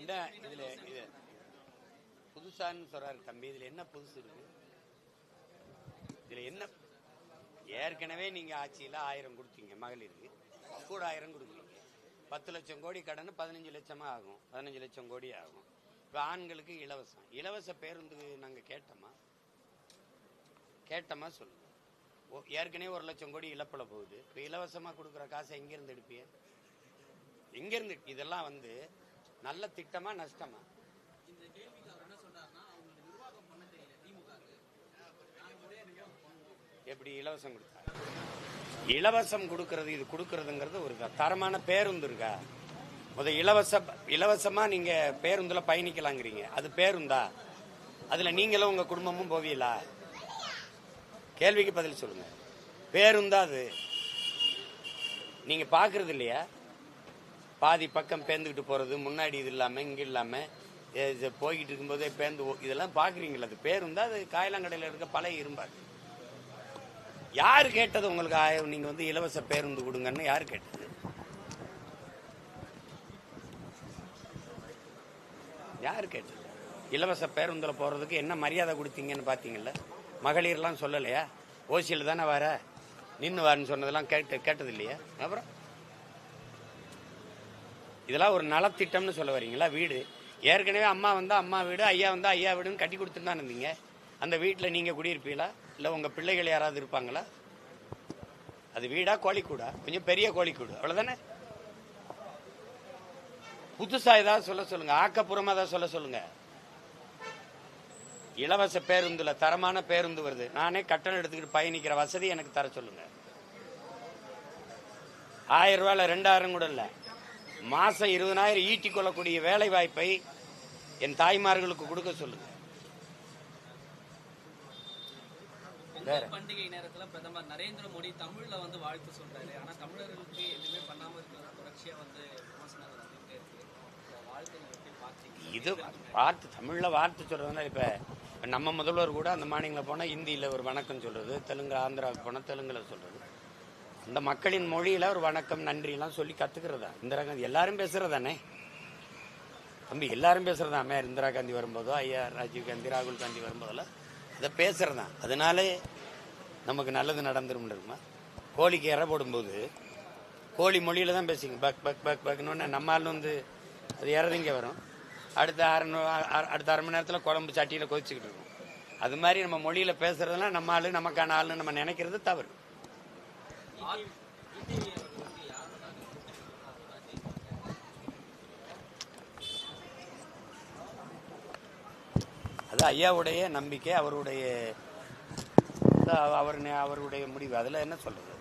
என்ன இதுல இது புதுசான்னு சொல்றாரு தம்பி. இதுல என்ன புதுசு இருக்கு? இதுல என்ன? ஏற்கனவே நீங்க ஆட்சியில 1000 கொடுத்தீங்க மகளிருக்கு, கூட 1000 கொடுக்குறீங்க. 10 லட்சம் கோடி கடன் 15 லட்சமா ஆகும், 15 லட்சம் கோடி ஆகும். இப்ப ஆண்களுக்கு இலவசம், இலவச பேருந்து நாங்க கேட்டோமா சொல்லுங்க. ஏற்கனவே 1 லட்சம் கோடி இழப்புல போகுது. இப்ப இலவசமா கொடுக்குற காசை எங்க இருந்து எடுப்பிய? எங்க இருந்து? இதெல்லாம் நல்ல திட்டமா நஷ்டமா? எப்படி இலவசம் கொடுத்தாங்க? இலவசம் கொடுக்கறது, இது கொடுக்கறதுங்கிறது ஒரு தரமான பேருந்து இருக்கா? இலவசமா நீங்க பேருந்துல பயணிக்கலாங்கிறீங்க, அது பேருந்தா? அதுல நீங்களும் உங்க குடும்பமும் போவீங்களா? கேள்விக்கு பதில் சொல்லுங்க. பேருந்தா அது? நீங்க பாக்குறது இல்லையா? பாதி பக்கம் பேந்துக்கிட்டு போறது, முன்னாடி இது இல்லாம இங்க இல்லாம போய்கிட்டு இருக்கும்போதே பேருந்து, இதெல்லாம் பாக்குறீங்களா? அது பேருந்தா? அது காயலாங்கடையில இருக்க பழைய இரும்பாரு. யாரு கேட்டது உங்களுக்கு நீங்க இலவச பேருந்து கொடுங்கன்னு? யாரு கேட்டது? யாரு கேட்டது? இலவச பேருந்துல போறதுக்கு என்ன மரியாதை கொடுத்தீங்கன்னு பாத்தீங்கல்ல? மகளிர்லாம் சொல்லலையா? ஓசியில் தானே வர, நின்று வாருன்னு சொன்னதெல்லாம் கேட்டது இல்லையா? அப்புறம் இதெல்லாம் ஒரு நலத்திட்டம்னு சொல்ல வரீங்களா? வீடு ஏற்கனவே அம்மா வந்தா அம்மா வீடு, ஐயா வந்தா ஐயா வீடுன்னு கட்டி கொடுத்துட்டு தான் இருந்தீங்க. அந்த வீட்டில் நீங்க குடியிருப்பீங்களா? இல்லை உங்க பிள்ளைகள் யாராவது இருப்பாங்களா? அது வீடா கோழிக்கூடா? கொஞ்சம் பெரிய கோழிக்கூடு, அவ்வளவுதானே. புதுசா ஏதாவது சொல்லுங்க, ஆக்கப்பூர்வமா ஏதாவது சொல்லுங்க. இலவச பேருந்துல தரமான பேருந்து வருது, நானே கட்டணம் எடுத்துக்கிட்டு பயணிக்கிற வசதி எனக்கு தர சொல்லுங்க. 1000 ரூபாயில 2000 கூட இல்ல, மாசம் 20,000 ஈட்டிக் கொள்ளக்கூடிய வேலை வாய்ப்பை என் தாய்மார்களுக்கு கொடுக்க சொல்லுங்க. பண்டிகை நேரத்தில் பிரதமர் நரேந்திர மோடி தமிழ்ல வாழ்த்து சொல்றாரு. ஆனா தமிழர்களுக்கு எதுவுமே பண்ணாம இருக்கிற தொடர்ச்சியா விமர்சனங்கள் வந்துட்டே இருக்கு. இது வார்த்தை தமிழ்ல வார்த்தை சொல்றதுனா, இப்ப நம்ம முதல்வர் கூட அந்த மாநிலங்கள போனா ஹிந்தியில ஒரு வணக்கம் சொல்றது, தெலுங்கு ஆந்திராவுக்கு போனா தெலுங்குல சொல்றது, அந்த மக்களின் மொழியில ஒரு வணக்கம் நன்றி எல்லாம் சொல்லி கத்துக்கிறதா? இந்திரா காந்தி எல்லாரும் பேசுறதானே தம்பி, எல்லாரும் பேசுறதா. அம்மையார் இந்திரா காந்தி வரும்போதோ, ஐயா ராஜீவ் காந்தி, ராகுல் காந்தி வரும்போதெல்லாம் இதை பேசுறதான். அதனாலே நமக்கு நல்லது நடந்துரும் இருக்குமா? கோழிக்கு இறை போடும்போது கோழி மொழியில தான் பேசிங்க, பக் பக் பக் பக்னு. நம்ம ஆள் அது இறதிங்க வரும், அடுத்த அரை மணி நேரத்தில் குழம்பு சட்டியில் கொதிச்சுக்கிட்டு இருக்கும். அது மாதிரி நம்ம மொழியில பேசுறதுலாம் நம்ம ஆளு நமக்கான ஆளுன்னு நம்ம நினைக்கிறது தவறு. அது ஐயாவுடைய நம்பிக்கை, அவருடைய முடிவு. அதுல என்ன சொல்றது?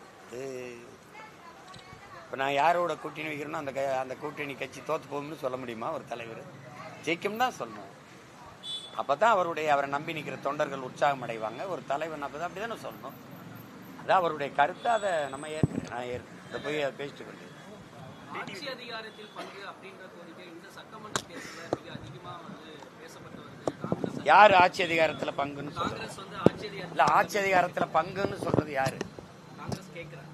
இப்ப நான் யாரோட கூட்டணி வைக்கிறேனோ அந்த கூட்டணி கட்சி தோத்து போகும்னு சொல்ல முடியுமா? ஒரு தலைவர் ஜெயிக்கும் தான் சொல்லணும். அப்பதான் அவரை நம்பி நிற்கிற தொண்டர்கள் உற்சாகம் அடைவாங்க. ஒரு தலைவன் அப்பதான் அப்படிதானே சொல்லணும். அதான் அவருடைய கருத்தை. அதை நம்ம நான் ஏற்கிறேன். போய் பேசிட்டு கொண்டு ஆட்சி அதிகாரத்தில் பங்கு அப்படின்ற கோரிக்கை இந்த சட்டமன்ற தேர்தலில் மிக அதிகமா பேசப்பட்டு வருது. யாரு ஆட்சி அதிகாரத்துல பங்குன்னு சொல்றது? இல்ல, ஆட்சி அதிகாரத்துல பங்குன்னு சொல்றது யாரு? காங்கிரஸ் கேட்கிறாங்க.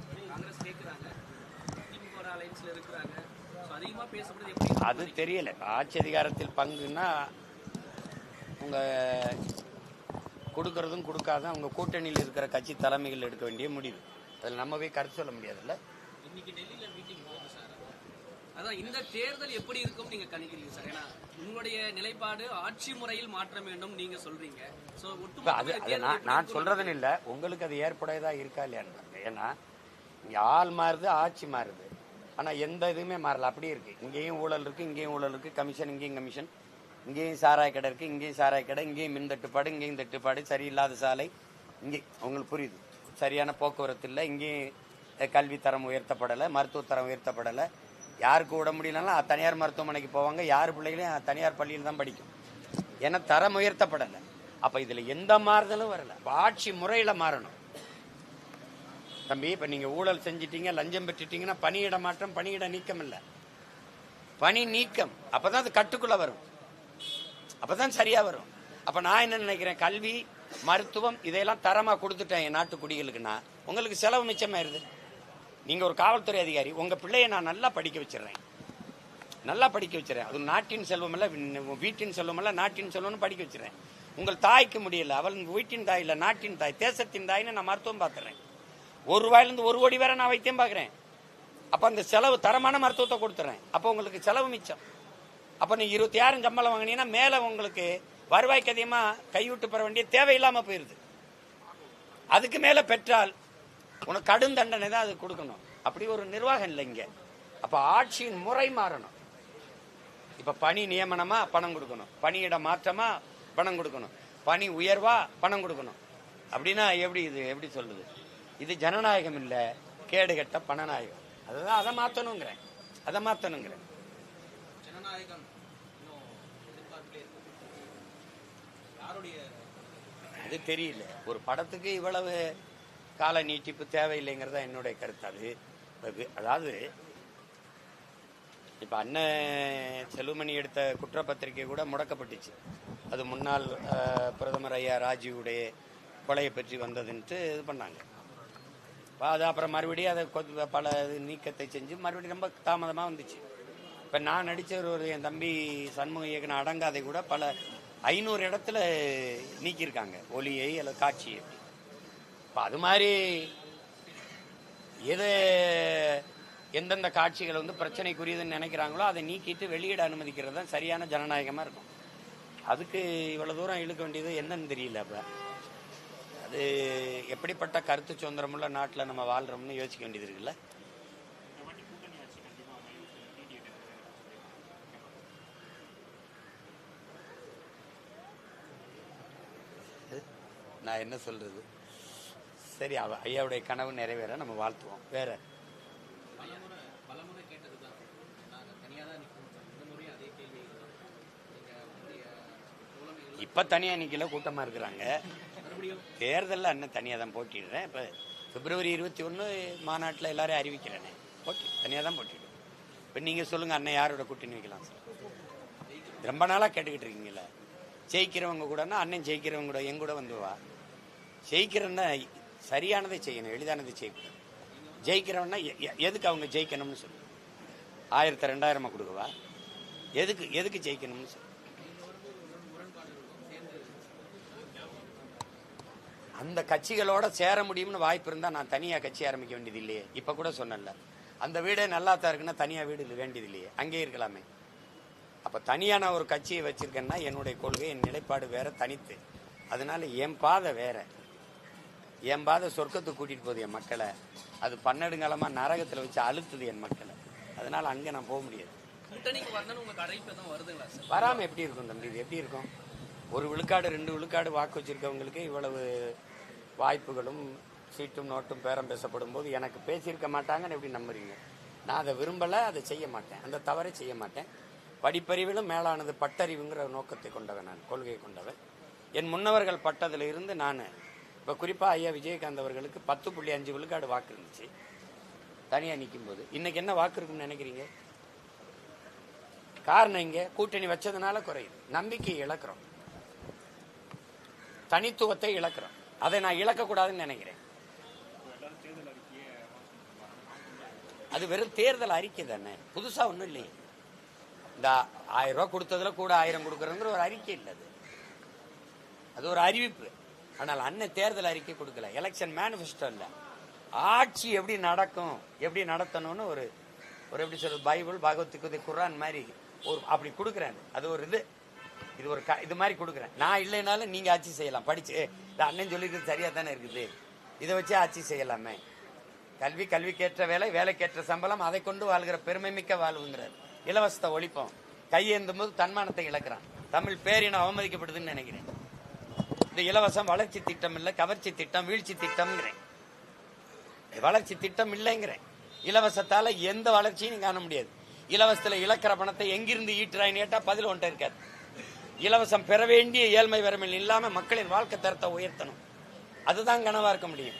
திமுக அலைன்ஸ்ல இருக்கிறாங்க. அதிகமா பேசப்படுது. எப்படி அது தெரியல. ஆட்சி அதிகாரத்தில் பங்குன்னா உங்க கொடுக்கறதும் கொடுக்காதும் அவங்க கூட்டணியில் இருக்கிற கட்சி தலைமைகள் எடுக்க வேண்டிய முடிவு. அதில் நம்ம போய் கருத்து சொல்ல முடியாதுல்ல. இன்னைக்கு டெல்லியில மீட்டிங் போகுது சார். அதான் இந்த தேர்தல் எப்படி இருக்கும் நீங்க கணிக்கிறீங்க சார்? ஏன்னா உங்களுடைய நிலைப்பாடு ஆட்சி முறையில் மாற்ற வேண்டும் நீங்க சொல்றீங்க. நான் சொல்றதுன்னு இல்லை, உங்களுக்கு அது ஏற்புடையதா இருக்கா இல்லையான்னு. ஏன்னா இங்க ஆள் மாறுது, ஆட்சி மாறுது, ஆனா எந்த இதுவுமே மாறல. அப்படியே இருக்கு. இங்கேயும் ஊழல் இருக்கு, இங்கேயும் ஊழல் இருக்கு, கமிஷன் இங்கேயும் கமிஷன், இங்கேயும் சாராய கடை இருக்கு, இங்கேயும் சாராய கடை, இங்கேயும் மின் தட்டுப்பாடு, இங்கேயும் தட்டுப்பாடு, சரியில்லாத சாலை, இங்கே உங்களுக்கு புரியுது, சரியான போக்குவரத்து இல்லை, இங்கேயும் கல்வி தரம் உயர்த்தப்படலை, மருத்துவ தரம் உயர்த்தப்படலை. யாருக்கு விட முடியலன்னா தனியார் மருத்துவமனைக்கு போவாங்க, யார் பிள்ளைகளையும் தனியார் பள்ளியில் தான் படிக்கும். ஏன்னா தரம் உயர்த்தப்படலை. அப்ப இதுல எந்த மாறுதலும் வரல. ஆட்சி முறையில மாறணும் தம்பி. இப்ப நீங்க ஊழல் செஞ்சிட்டீங்க, லஞ்சம் பெற்றுட்டீங்கன்னா பணியிட மாற்றம், பணியிட நீக்கம் இல்ல, பணி நீக்கம். அப்பதான் அது கட்டுக்குள்ள வரும், அப்பதான் சரியா வரும். அப்ப நான் என்ன நினைக்கிறேன், கல்வி மருத்துவம் இதையெல்லாம் தரமா கொடுத்துட்டேன் என் நாட்டு குடிகளுக்குன்னா உங்களுக்கு செலவு மிச்சமாயிருது. நீங்க ஒரு காவல்துறை அதிகாரி, உங்க பிள்ளைய நான் நல்லா படிக்க வச்சிடறேன், நல்லா படிக்க வச்சுறேன். அது நாட்டின் செல்வம் இல்ல, வீட்டின் செல்வம் இல்ல, நாட்டின் செல்வம்னு படிக்க வச்சுறேன். உங்கள் தாய்க்கு முடியல, அவள் வீட்டின் தாய் இல்ல, நாட்டின் தாய், தேசத்தின் தாய்னு நான் மருத்துவம் பார்த்துறேன். ஒரு ரூபாயிலிருந்து 1 கோடி வேற நான் வைத்தியம் பார்க்குறேன். அப்ப அந்த செலவு தரமான மருத்துவத்தை கொடுத்துறேன். அப்ப உங்களுக்கு செலவு மிச்சம். அப்ப நீ 26,000 சம்பளம் வாங்கினீங்கன்னா மேல உங்களுக்கு வருவாய்க்கு அதிகமா கைவிட்டு பெற வேண்டிய தேவையில்லாம போயிருது. அதுக்கு மேல பெற்றால் உனக்கு கடும் தண்டனை தான் அது கொடுக்கணும். அப்படி ஒரு நிர்வாகம் இல்லை இங்க. அப்ப ஆட்சியின் முறை மாறணும். இப்ப பணி நியமனமா பணம் கொடுக்கணும், பணியிட மாற்றமா பணம் கொடுக்கணும், பணி உயர்வா பணம் கொடுக்கணும். அப்படின்னா எப்படி இது எப்படி சொல்லுது? இது ஜனநாயகம் இல்ல, கேடுகட்ட பணநாயகம். அதுதான் அதை மாத்தணுங்கிறேன், அதை மாத்தணுங்கிறேன். ஜனநாயகம் அது தெரியல. ஒரு படத்துக்கு இவ்வளவு கால நீட்டிப்பு தேவையில்லைங்கிறதா என்னுடைய கருத்து. அதாவது இப்ப அண்ணன் செல்வமணி எடுத்த குற்றப்பத்திரிகை கூட முடக்கப்பட்டுச்சு. அது முன்னாள் பிரதமர் ஐயா ராஜீவுடைய கொலையை பற்றி வந்ததுன்ட்டு இது பண்ணாங்க. அது அப்புறம் மறுபடியும் அதை பல நீக்கத்தை செஞ்சு மறுபடியும் ரொம்ப தாமதமாக வந்துச்சு. இப்போ நான் நடித்த ஒரு என் தம்பி சண்முக இயக்குன அடங்காதை கூட பல 500 இடத்துல நீக்கியிருக்காங்க, ஒலியை அல்லது காட்சியை. இப்போ அது மாதிரி எது எந்தெந்த காட்சிகள் வந்து பிரச்சனைக்குரியதுன்னு நினைக்கிறாங்களோ அதை நீக்கிட்டு வெளியிட அனுமதிக்கிறது தான் சரியான ஜனநாயகமாக இருக்கும். அதுக்கு இவ்வளோ தூரம் இழுக்க வேண்டியது என்னன்னு தெரியல. அப்போ அது எப்படிப்பட்ட கருத்து சுதந்திரமுள்ள நாட்டில் நம்ம வாழ்கிறோம்னு யோசிக்க வேண்டியது இருக்குல்ல. நான் என்ன சொல்றது? சரி, ஐயாவுடைய கனவு நிறைவேற நம்ம வாழ்த்துவோம். வேற இப்ப தனியா நிக்கல, கூட்டமா இருக்கிறாங்க. தேர்தலில் அண்ணன் தனியா தான் போட்டிடுறேன். இப்ப பிப்ரவரி 21 மாநாட்டில் எல்லாரும் அறிவிக்கிறேனே, போட்டி தனியா தான் போட்டிடுவேன். இப்ப நீங்க சொல்லுங்க, அண்ணன் யாரோட கூட்டணி வைக்கலாம் சார்? ரொம்ப நாளா கேட்டுக்கிட்டு இருக்கீங்களா? ஜெயிக்கிறவங்க கூடனா அண்ணன் ஜெயிக்கிறவங்க கூட என் கூட வந்து வா. ஜெயிக்கிறன்னா சரியானதை செய்யணும், எளிதானதை செய்யக்கூடாது. ஜெயிக்கிறவன்னா எதுக்கு அவங்க ஜெயிக்கணும்னு சொல்லு. 1000 2000 கொடுக்கவா? எதுக்கு ஜெயிக்கணும்னு சொல்லு. அந்த கட்சிகளோட சேர முடியும்னு வாய்ப்பு இருந்தா நான் தனியா கட்சி ஆரம்பிக்க வேண்டியது இல்லையே. இப்ப கூட சொன்னல, அந்த வீடே நல்லா தான் இருக்குன்னா தனியா வீடு வேண்டியது இல்லையே, அங்கே இருக்கலாமே. அப்ப தனியா நான் ஒரு கட்சியை வச்சிருக்கேன்னா என்னுடைய கொள்கை, என் நிலைப்பாடு வேற, தனித்து. அதனால என் பாதை வேற. என் பாதை சொர்க்கத்துக்கு கூட்டிட்டு போகுது என் மக்களை. அது பன்னெடுங்காலமா நரகத்துல வச்சு அழுத்துது என் மக்களை. அதனால அங்க நான் போக முடியாது. வராம எப்படி இருக்கும் தம்பி? இது எப்படி இருக்கும்? 1 விழுக்காடு 2 விழுக்காடு வாக்கு வச்சிருக்கவங்களுக்கு இவ்வளவு வாய்ப்புகளும் சீட்டும் நோட்டும் பேரம் பேசப்படும் போது எனக்கு பேசியிருக்க மாட்டாங்கன்னு எப்படி நம்புறீங்க? நான் அதை விரும்பல, அதை செய்ய மாட்டேன், அந்த தவறை செய்ய மாட்டேன். படிப்பறிவிலும் மேலானது பட்டறிவுங்கிற நோக்கத்தை கொண்டவன், நான் கொள்கையை கொண்டவன். என் முன்னவர்கள் பட்டதுல இருந்து நான் இப்ப குறிப்பா ஐயா விஜயகாந்த் அவர்களுக்கு 10.5 விழுக்காடு வாக்கு இருந்துச்சு தனியா நிற்கும் போது. இன்னைக்கு என்ன வாக்கு இருக்குன்னு நினைக்கிறீங்க? காரணம் இங்க கூட்டணி வச்சதுனால குறையுது. நம்பிக்கை இழக்கிறோம், தனித்துவத்தை இழக்கிறோம். அதை நான் இழக்கக்கூடாதுன்னு நினைக்கிறேன். அது வெறும் தேர்தல் அறிக்கை தானே, புதுசா ஒண்ணும் இல்லையே. இந்த 1000 ரூபாய் கொடுத்ததுல கூட 1000 கொடுக்கறதுங்கிற ஒரு அறிக்கை இல்லை, அது ஒரு அறிவிப்பு. ஆனால் அண்ணன் தேர்தல் அறிக்கை கொடுக்கல, எலெக்ஷன் மேனிஃபெஸ்டோ இல்ல. ஆட்சி எப்படி நடக்கும், எப்படி நடத்தணும்னு ஒரு எப்படி சொல்றது, பைபிள் பகவத்கீதை குர்ஆன் மாதிரி ஒரு அப்படி கொடுக்குறேன். அது ஒரு இது ஒரு இது மாதிரி கொடுக்குறேன். நான் இல்லைனாலும் நீங்க ஆட்சி செய்யலாம். படிச்சு அண்ணன் சொல்லிக்கிறது சரியா தானே இருக்குது, இதை வச்சு ஆட்சி செய்யலாமே. கல்விக்கேற்ற வேலை, வேலைக்கேற்ற சம்பளம், அதை கொண்டு வாழ்கிற பெருமை மிக்க வாழ்வுங்கிறார். இலவசத்தை ஒழிப்போம். கையேந்தும் போது தன்மானத்தை இழக்கிறான். தமிழ் பேரினம் அவமதிக்கப்படுதுன்னு நினைக்கிறேன். இந்த இலவசம் வளர்ச்சி திட்டம் இல்ல, கவர்ச்சி திட்டம், வீழ்ச்சி திட்டம்ங்கிறேன். வளர்ச்சி திட்டம் இல்லைங்கிறேன். இலவசத்தால எந்த வளர்ச்சியும் காண முடியாது. இலவசத்துல இழக்கிற பணத்தை எங்கிருந்து ஈட்டுறாயின்னு கேட்டா பதில் ஒன்றை இருக்காது. இலவசம் பெற வேண்டிய ஏழ்மை வறுமையில் இல்லாம மக்களின் வாழ்க்கை தரத்தை உயர்த்தணும். அதுதான் கனவா இருக்க முடியும்.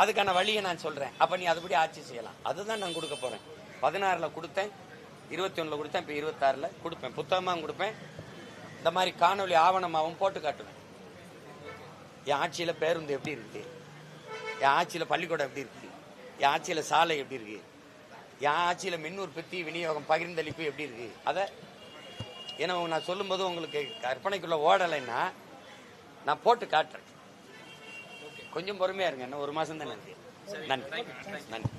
அதுக்கான வழியை நான் சொல்றேன். அப்ப நீ அதுபடி ஆட்சி செய்யலாம். அதுதான் நான் கொடுக்க போறேன். 16ல் கொடுத்தேன், 21ல் கொடுத்தேன், இப்ப 26ல் கொடுப்பேன். புத்தகமாகவும் கொடுப்பேன், இந்த மாதிரி காணொலி ஆவணமாகவும் போட்டு காட்டுவேன். என் ஆட்சியில பேருந்து எப்படி இருக்கு, என் ஆட்சியில பள்ளிக்கூடம் எப்படி இருக்கு, என் ஆட்சியில சாலை எப்படி இருக்கு, என் ஆட்சியில் மின் உற்பத்தி விநியோகம் பகிர்ந்தளிப்பு எப்படி இருக்கு அதை ஏன்னா நான் சொல்லும்போது உங்களுக்கு கற்பனைக்குள்ள ஓடலைன்னா நான் போட்டு காட்டுறேன். கொஞ்சம் பொறுமையா இருங்க, இன்னும் 1 மாசம் தான் இருக்கு. நன்றி நன்றி.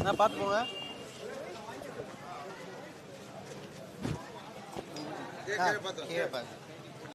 நான் பார்த்து போங்க. கீழே பார்த்து